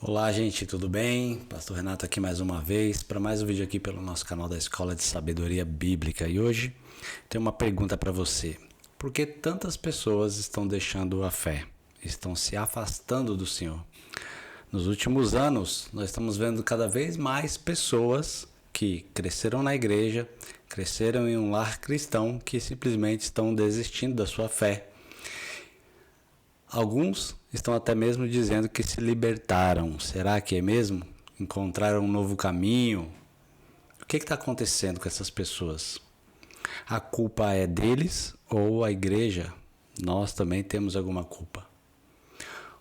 Olá, gente, tudo bem? Pastor Renato aqui mais uma vez para mais um vídeo aqui pelo nosso canal da Escola de Sabedoria Bíblica. E hoje tenho uma pergunta para você. Por que tantas pessoas estão deixando a fé? Estão se afastando do Senhor? Nos últimos anos, nós estamos vendo cada vez mais pessoas que cresceram na igreja, cresceram em um lar cristão, que simplesmente estão desistindo da sua fé. Alguns estão até mesmo dizendo que se libertaram. Será que é mesmo? Encontraram um novo caminho? O que está acontecendo com essas pessoas? A culpa é deles ou a igreja? Nós também temos alguma culpa.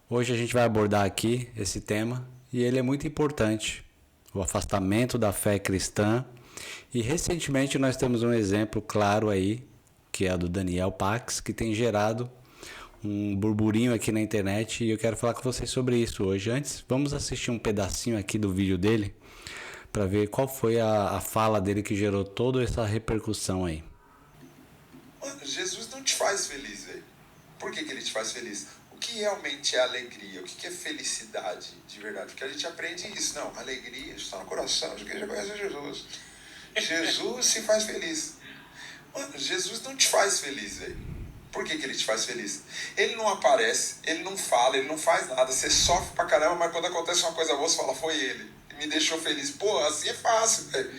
Hoje a gente vai abordar aqui esse tema e ele é muito importante. O afastamento da fé cristã. E recentemente nós temos um exemplo claro aí, que é a do Daniel Pax, que tem gerado um burburinho aqui na internet e eu quero falar com vocês sobre isso hoje. Antes, vamos assistir um pedacinho aqui do vídeo dele para ver qual foi a fala dele que gerou toda essa repercussão aí. Mano, Jesus não te faz feliz, velho. Por que ele te faz feliz? O que realmente é alegria? O que é felicidade de verdade? Porque a gente aprende isso. Não, alegria está no coração de quem já conhece Jesus. Jesus se faz feliz. Mano, Jesus não te faz feliz, velho. Por que ele te faz feliz? Ele não aparece, ele não fala, ele não faz nada. Você sofre pra caramba, mas quando acontece uma coisa boa, você fala, foi ele. Me deixou feliz. Pô, assim é fácil, velho.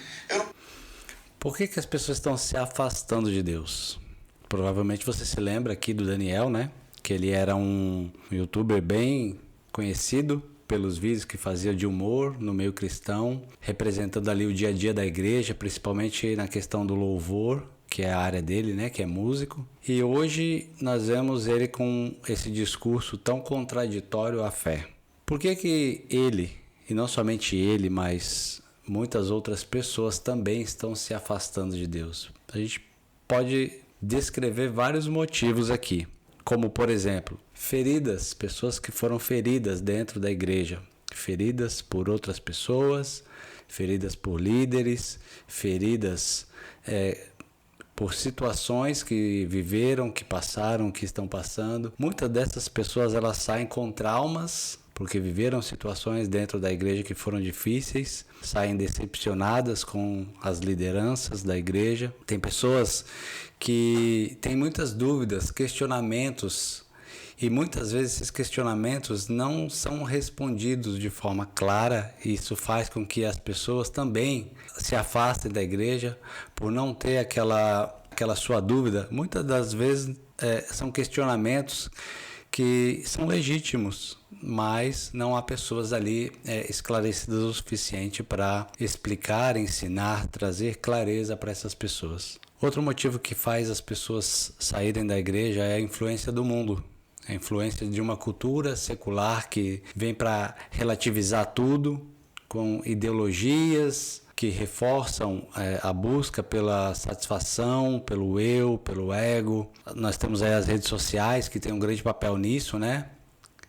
Por que as pessoas estão se afastando de Deus? Provavelmente você se lembra aqui do Daniel, né? Que ele era um youtuber bem conhecido pelos vídeos que fazia de humor no meio cristão, representando ali o dia a dia da igreja, principalmente na questão do louvor, que é a área dele, né, que é músico. E hoje nós vemos ele com esse discurso tão contraditório à fé. Por que ele, e não somente ele, mas muitas outras pessoas também estão se afastando de Deus? A gente pode descrever vários motivos aqui, como por exemplo, feridas, pessoas que foram feridas dentro da igreja, feridas por outras pessoas, feridas por líderes, feridas por situações que viveram, que passaram, que estão passando. Muitas dessas pessoas elas saem com traumas, porque viveram situações dentro da igreja que foram difíceis, saem decepcionadas com as lideranças da igreja. Tem pessoas que têm muitas dúvidas, questionamentos, e muitas vezes esses questionamentos não são respondidos de forma clara, e isso faz com que as pessoas também se afastem da igreja por não ter aquela sua dúvida. Muitas das vezes são questionamentos que são legítimos, mas não há pessoas ali esclarecidas o suficiente para explicar, ensinar, trazer clareza para essas pessoas. Outro motivo que faz as pessoas saírem da igreja é a influência do mundo. A influência de uma cultura secular que vem para relativizar tudo, com ideologias que reforçam a busca pela satisfação, pelo eu, pelo ego. Nós temos aí as redes sociais que têm um grande papel nisso, né?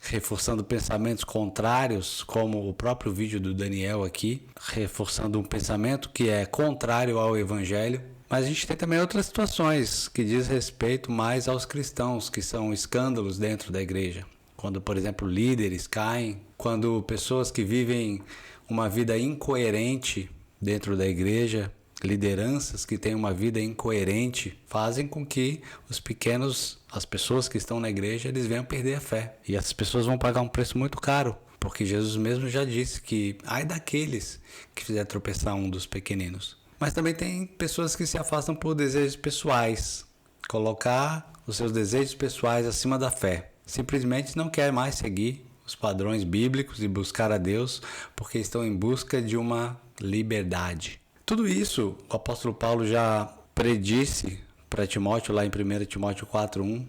Reforçando pensamentos contrários, como o próprio vídeo do Daniel aqui, reforçando um pensamento que é contrário ao evangelho. Mas a gente tem também outras situações que diz respeito mais aos cristãos, que são escândalos dentro da igreja. Quando, por exemplo, líderes caem, quando pessoas que vivem uma vida incoerente dentro da igreja, lideranças que têm uma vida incoerente, fazem com que os pequenos, as pessoas que estão na igreja, eles venham perder a fé. E essas pessoas vão pagar um preço muito caro, porque Jesus mesmo já disse que ai daqueles que fizer tropeçar um dos pequeninos. Mas também tem pessoas que se afastam por desejos pessoais, colocar os seus desejos pessoais acima da fé. Simplesmente não quer mais seguir os padrões bíblicos e buscar a Deus porque estão em busca de uma liberdade. Tudo isso o apóstolo Paulo já predisse para Timóteo lá em 1 Timóteo 4:1,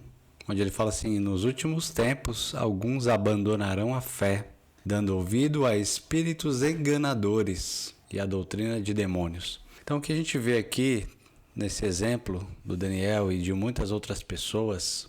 onde ele fala assim: nos últimos tempos alguns abandonarão a fé, dando ouvido a espíritos enganadores e a doutrina de demônios. Então o que a gente vê aqui nesse exemplo do Daniel e de muitas outras pessoas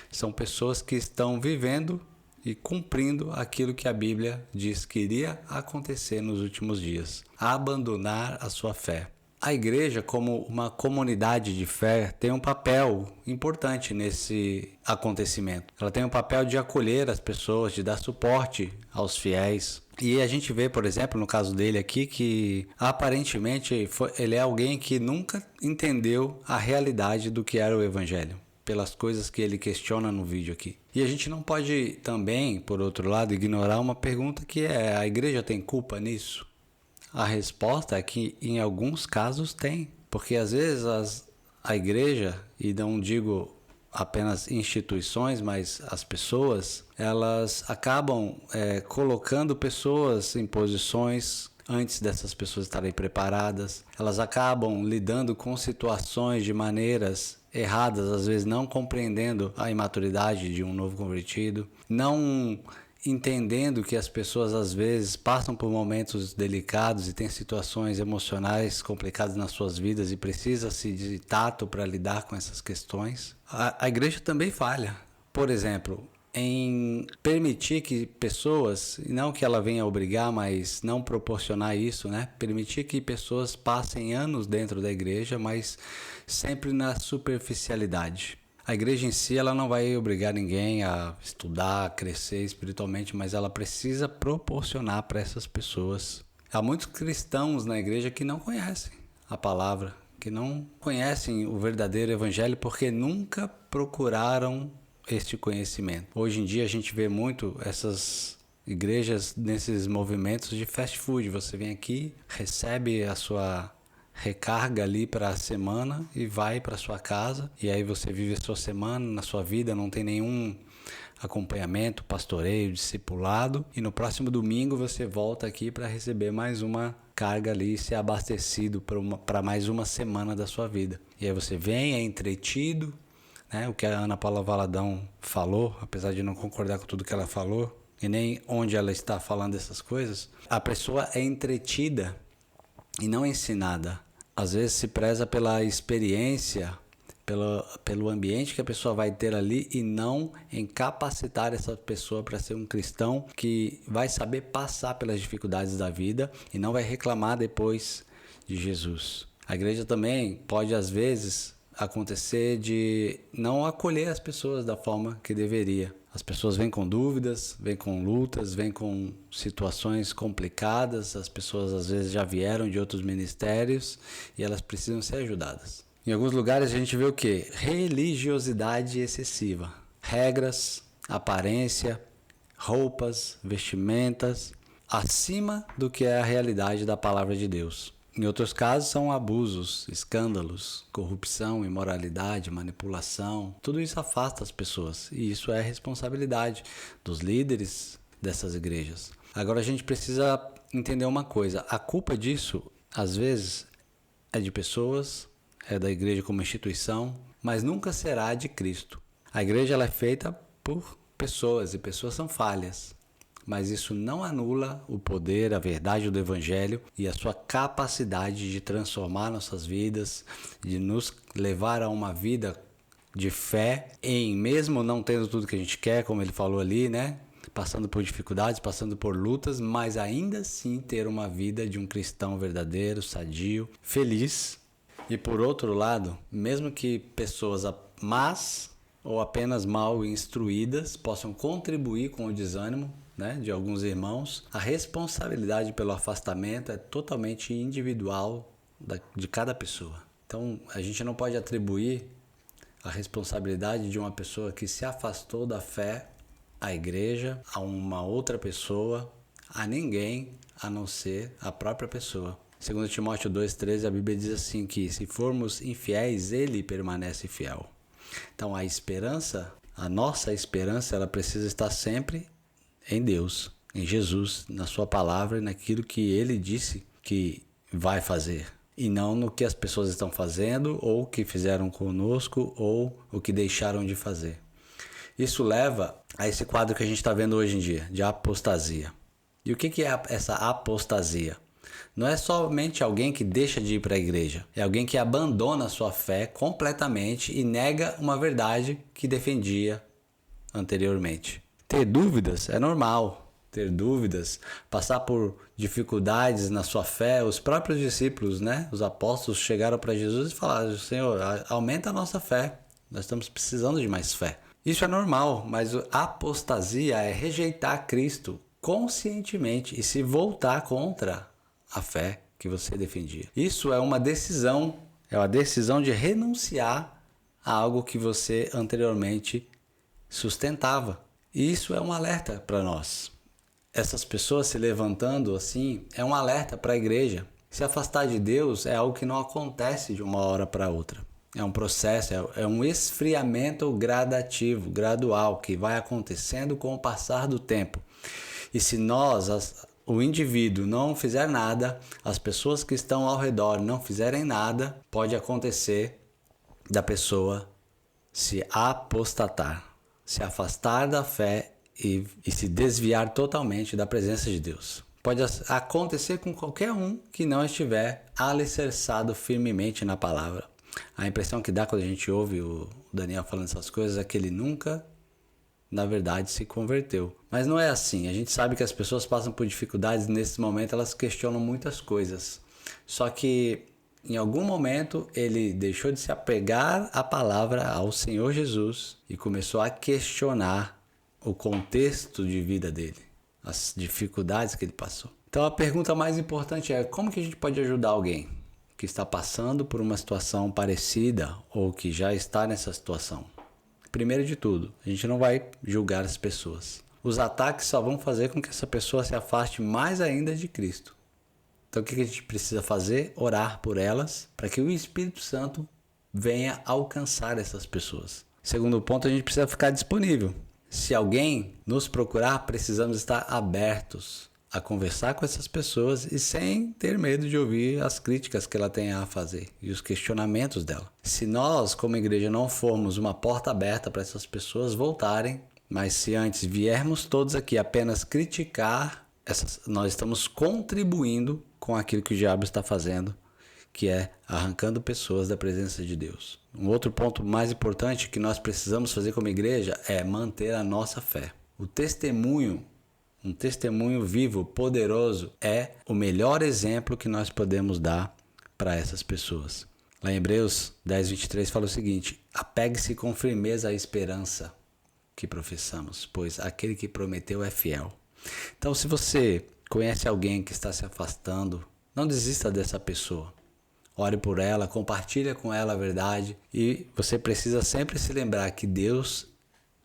são pessoas que estão vivendo e cumprindo aquilo que a Bíblia diz que iria acontecer nos últimos dias: abandonar a sua fé. A igreja, como uma comunidade de fé, tem um papel importante nesse acontecimento. Ela tem o papel de acolher as pessoas, de dar suporte aos fiéis. E a gente vê, por exemplo, no caso dele aqui, que aparentemente ele é alguém que nunca entendeu a realidade do que era o evangelho, pelas coisas que ele questiona no vídeo aqui. E a gente não pode também, por outro lado, ignorar uma pergunta que é: a igreja tem culpa nisso? A resposta é que em alguns casos tem, porque às vezes a igreja, e não digo apenas instituições, mas as pessoas, elas acabam colocando pessoas em posições antes dessas pessoas estarem preparadas. Elas acabam lidando com situações de maneiras erradas, às vezes não compreendendo a imaturidade de um novo convertido, não entendendo que as pessoas às vezes passam por momentos delicados e têm situações emocionais complicadas nas suas vidas e precisa-se de tato para lidar com essas questões. A igreja também falha. Por exemplo, em permitir que pessoas, não que ela venha obrigar, mas não proporcionar isso, né? Permitir que pessoas passem anos dentro da igreja, mas sempre na superficialidade. A igreja em si, ela não vai obrigar ninguém a estudar, a crescer espiritualmente, mas ela precisa proporcionar para essas pessoas. Há muitos cristãos na igreja que não conhecem a palavra, que não conhecem o verdadeiro evangelho porque nunca procuraram este conhecimento. Hoje em dia a gente vê muito essas igrejas nesses movimentos de fast food. Você vem aqui, recebe a sua recarga ali para a semana e vai para sua casa, e aí você vive a sua semana, na sua vida não tem nenhum acompanhamento, pastoreio, discipulado, e no próximo domingo você volta aqui para receber mais uma carga ali e ser abastecido para mais uma semana da sua vida. E aí você vem, é entretido, né? O que a Ana Paula Valadão falou, apesar de não concordar com tudo que ela falou e nem onde ela está falando essas coisas, a pessoa é entretida e não ensinada. Às vezes se preza pela experiência, pelo ambiente que a pessoa vai ter ali e não em capacitar essa pessoa para ser um cristão que vai saber passar pelas dificuldades da vida e não vai reclamar depois de Jesus. A igreja também pode, às vezes, acontecer de não acolher as pessoas da forma que deveria. As pessoas vêm com dúvidas, vêm com lutas, vêm com situações complicadas. As pessoas às vezes já vieram de outros ministérios e elas precisam ser ajudadas. Em alguns lugares a gente vê o quê? Religiosidade excessiva. Regras, aparência, roupas, vestimentas, acima do que é a realidade da palavra de Deus. Em outros casos são abusos, escândalos, corrupção, imoralidade, manipulação. Tudo isso afasta as pessoas e isso é responsabilidade dos líderes dessas igrejas. Agora a gente precisa entender uma coisa. A culpa disso, às vezes, é de pessoas, é da igreja como instituição, mas nunca será de Cristo. A igreja ela é feita por pessoas e pessoas são falhas. Mas isso não anula o poder, a verdade do Evangelho e a sua capacidade de transformar nossas vidas, de nos levar a uma vida de fé, mesmo não tendo tudo que a gente quer, como ele falou ali, né? Passando por dificuldades, passando por lutas, mas ainda assim ter uma vida de um cristão verdadeiro, sadio, feliz. E por outro lado, mesmo que pessoas más ou apenas mal instruídas possam contribuir com o desânimo, né, de alguns irmãos, a responsabilidade pelo afastamento é totalmente individual de cada pessoa. Então, a gente não pode atribuir a responsabilidade de uma pessoa que se afastou da fé à igreja, a uma outra pessoa, a ninguém, a não ser a própria pessoa. Segundo Timóteo 2,13, a Bíblia diz assim que se formos infiéis, ele permanece fiel. Então, a nossa esperança, ela precisa estar sempre em Deus, em Jesus, na sua palavra e naquilo que ele disse que vai fazer. E não no que as pessoas estão fazendo, ou o que fizeram conosco, ou o que deixaram de fazer. Isso leva a esse quadro que a gente está vendo hoje em dia, de apostasia. E o que é essa apostasia? Não é somente alguém que deixa de ir para a igreja, é alguém que abandona a sua fé completamente e nega uma verdade que defendia anteriormente. Ter dúvidas é normal, ter dúvidas, passar por dificuldades na sua fé. Os próprios discípulos, né, os apóstolos chegaram para Jesus e falaram: Senhor, aumenta a nossa fé, nós estamos precisando de mais fé. Isso é normal, mas a apostasia é rejeitar Cristo conscientemente e se voltar contra a fé que você defendia. Isso é uma decisão de renunciar a algo que você anteriormente sustentava. E isso é um alerta para nós. Essas pessoas se levantando assim é um alerta para a igreja. Se afastar de Deus é algo que não acontece de uma hora para outra. É um processo, é um esfriamento gradativo, gradual, que vai acontecendo com o passar do tempo. E se o indivíduo não fizer nada, as pessoas que estão ao redor não fizerem nada, pode acontecer da pessoa se apostatar, se afastar da fé e se desviar totalmente da presença de Deus. Pode acontecer com qualquer um que não estiver alicerçado firmemente na palavra. A impressão que dá quando a gente ouve o Daniel falando essas coisas é que ele nunca, na verdade, se converteu. Mas não é assim. A gente sabe que as pessoas passam por dificuldades e nesse momento elas questionam muitas coisas. Só que em algum momento ele deixou de se apegar à palavra, ao Senhor Jesus, e começou a questionar o contexto de vida dele, as dificuldades que ele passou. Então a pergunta mais importante é: como que a gente pode ajudar alguém que está passando por uma situação parecida ou que já está nessa situação? Primeiro de tudo, a gente não vai julgar as pessoas. Os ataques só vão fazer com que essa pessoa se afaste mais ainda de Cristo. Então o que a gente precisa fazer? Orar por elas, para que o Espírito Santo venha alcançar essas pessoas. Segundo ponto, a gente precisa ficar disponível. Se alguém nos procurar, precisamos estar abertos a conversar com essas pessoas e sem ter medo de ouvir as críticas que ela tem a fazer e os questionamentos dela. Se nós, como igreja, não formos uma porta aberta para essas pessoas voltarem, mas se antes viermos todos aqui apenas criticar, nós estamos contribuindo com aquilo que o diabo está fazendo, que é arrancando pessoas da presença de Deus. Um outro ponto mais importante que nós precisamos fazer como igreja é manter a nossa fé. Um testemunho vivo, poderoso, é o melhor exemplo que nós podemos dar para essas pessoas. Lá em Hebreus 10:23 fala o seguinte: apegue-se com firmeza à esperança que professamos, pois aquele que prometeu é fiel. Então, se você conhece alguém que está se afastando, não desista dessa pessoa. Ore por ela, compartilhe com ela a verdade e você precisa sempre se lembrar que Deus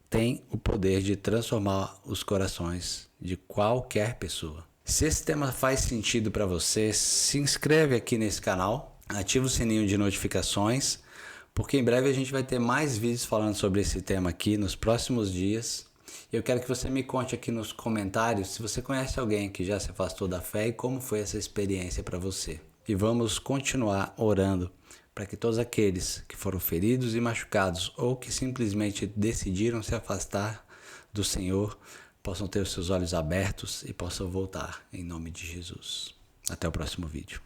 tem o poder de transformar os corações de qualquer pessoa. Se esse tema faz sentido para você, se inscreve aqui nesse canal, ativa o sininho de notificações, porque em breve a gente vai ter mais vídeos falando sobre esse tema aqui nos próximos dias. Eu quero que você me conte aqui nos comentários se você conhece alguém que já se afastou da fé e como foi essa experiência para você. E vamos continuar orando para que todos aqueles que foram feridos e machucados ou que simplesmente decidiram se afastar do Senhor possam ter os seus olhos abertos e possam voltar em nome de Jesus. Até o próximo vídeo.